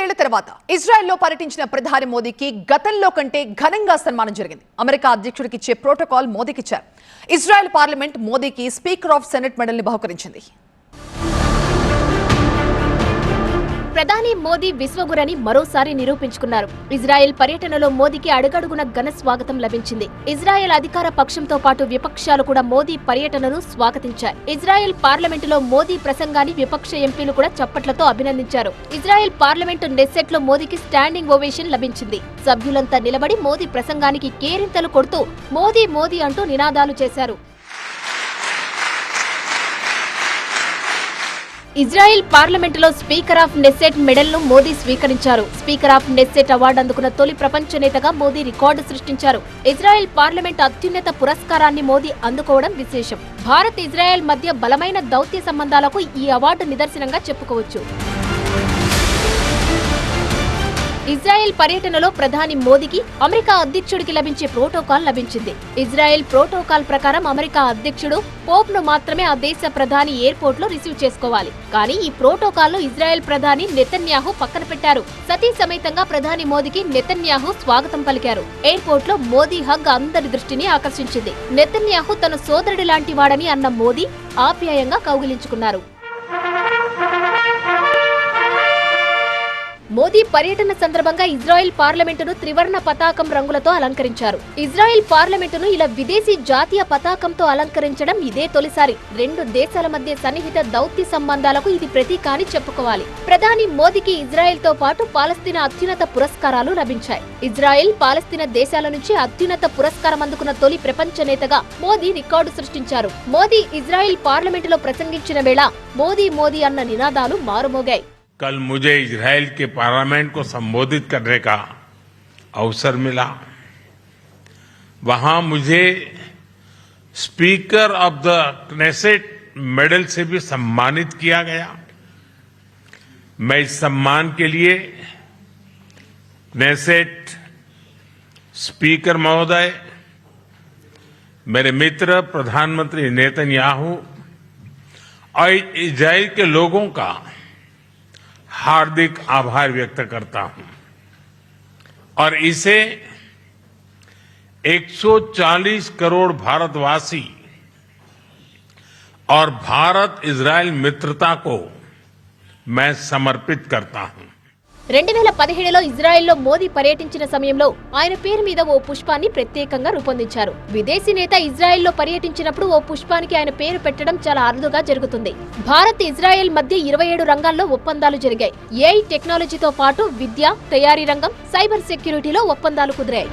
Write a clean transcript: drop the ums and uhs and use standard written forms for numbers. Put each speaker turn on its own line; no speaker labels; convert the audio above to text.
ఏళ్ల తర్వాత ఇజ్రాయెల్లో పర్యటించిన ప్రధాని మోదీకి గతంలో కంటే ఘనంగా సన్మానం జరిగింది. అమెరికా అధ్యక్షుడికి ఇచ్చే ప్రోటోకాల్ మోదీకి ఇచ్చారు. ఇజ్రాయెల్ పార్లమెంట్ మోదీకి స్పీకర్ ఆఫ్ సెనెట్ మెడల్ని బహుకరించింది.
ప్రధాని మోదీ విశ్వగురని మరోసారి నిరూపించుకున్నారు. ఇజ్రాయెల్ పర్యటనలో మోదీకి అడుగడుగున ఘన స్వాగతం లభించింది. ఇజ్రాయెల్ అధికార పక్షంతో పాటు విపక్షాలు కూడా మోదీ పర్యటనను స్వాగతించారు. ఇజ్రాయెల్ పార్లమెంటులో మోదీ ప్రసంగాన్ని విపక్ష ఎంపీలు కూడా చప్పట్లతో అభినందించారు. ఇజ్రాయెల్ పార్లమెంటు నెస్సెట్ లో మోదీకి స్టాండింగ్ ఓవేషన్ లభించింది. సభ్యులంతా నిలబడి మోదీ ప్రసంగానికి కేరింతలు కొడుతూ మోదీ మోదీ అంటూ నినాదాలు చేశారు. ఇజ్రాయెల్ పార్లమెంటులో స్పీకర్ ఆఫ్ నెస్సెట్ మెడల్ను మోదీ స్వీకరించారు. స్పీకర్ ఆఫ్ నెస్సెట్ అవార్డు అందుకున్న తొలి ప్రపంచ నేతగా మోదీ రికార్డు సృష్టించారు. ఇజ్రాయెల్ పార్లమెంట్ అత్యున్నత పురస్కారాన్ని మోదీ అందుకోవడం విశేషం. భారత్ ఇజ్రాయెల్ మధ్య బలమైన దౌత్య సంబంధాలకు ఈ అవార్డు నిదర్శనంగా చెప్పుకోవచ్చు. ఇజ్రాయెల్ పర్యటనలో ప్రధాని మోదీకి అమెరికా అధ్యక్షుడికి లభించే ప్రోటోకాల్ లభించింది. ఇజ్రాయెల్ ప్రోటోకాల్ ప్రకారం అమెరికా అధ్యక్షుడు పోప్ ను మాత్రమే ఆ దేశ ప్రధాని ఎయిర్పోర్ట్ లో రిసీవ్ చేసుకోవాలి. కానీ ఈ ప్రోటోకాల్ లో ఇజ్రాయెల్ ప్రధాని నెతన్యాహు పక్కన పెట్టారు. సతీ సమేతంగా ప్రధాని మోదీకి నెతన్యాహు స్వాగతం పలికారు. ఎయిర్పోర్ట్ లో మోదీ హగ్ అందరి దృష్టిని ఆకర్షించింది. నెతన్యాహు తన సోదరుడి లాంటి వాడని అన్న మోదీ ఆప్యాయంగా కౌగిలించుకున్నారు. మోదీ పర్యటన సందర్భంగా ఇజ్రాయెల్ పార్లమెంటును త్రివర్ణ పతాకం రంగులతో అలంకరించారు. ఇజ్రాయెల్ పార్లమెంటును ఇలా విదేశీ జాతీయ పతాకంతో అలంకరించడం ఇదే తొలిసారి. రెండు దేశాల మధ్య సన్నిహిత దౌత్య సంబంధాలకు ఇది ప్రతీక అని చెప్పుకోవాలి. ప్రధాని మోదీకి ఇజ్రాయెల్ తో పాటు పాలస్తీనా అత్యున్నత పురస్కారాలు లభించాయి. ఇజ్రాయెల్ పాలస్తీనా దేశాల నుంచి అత్యున్నత పురస్కారం అందుకున్న తొలి ప్రపంచ నేతగా మోదీ రికార్డు సృష్టించారు. మోదీ ఇజ్రాయెల్ పార్లమెంటులో ప్రసంగించిన వేళ మోదీ మోదీ అన్న నినాదాలు మారుమోగాయి.
कल मुझे इजराइल के पार्लियामेंट को संबोधित करने का अवसर मिला. वहां मुझे speaker of the Knesset medal से भी सम्मानित किया गया. मैं इस सम्मान के लिए क्नेसेट स्पीकर महोदय, मेरे मित्र प्रधानमंत्री नेतन्याहू और इजराइल के लोगों का हार्दिक आभार व्यक्त करता हूं और इसे 140 करोड़ भारतवासी और भारत इजराइल मित्रता को मैं समर्पित करता हूं.
2017లో ఇజ్రాయెల్లో మోదీ పర్యటించిన సమయంలో ఆయన పేరు మీద ఓ పుష్పాన్ని ప్రత్యేకంగా రూపొందించారు. విదేశీ నేత ఇజ్రాయెల్లో పర్యటించినప్పుడు ఓ పుష్పానికి ఆయన పేరు పెట్టడం చాలా అరుదుగా జరుగుతుంది. భారత్ ఇజ్రాయెల్ మధ్య 27 రంగాల్లో ఒప్పందాలు జరిగాయి. ఏఐ టెక్నాలజీతో పాటు విద్య, తయారీ రంగం, సైబర్ సెక్యూరిటీలో ఒప్పందాలు కుదిరాయి.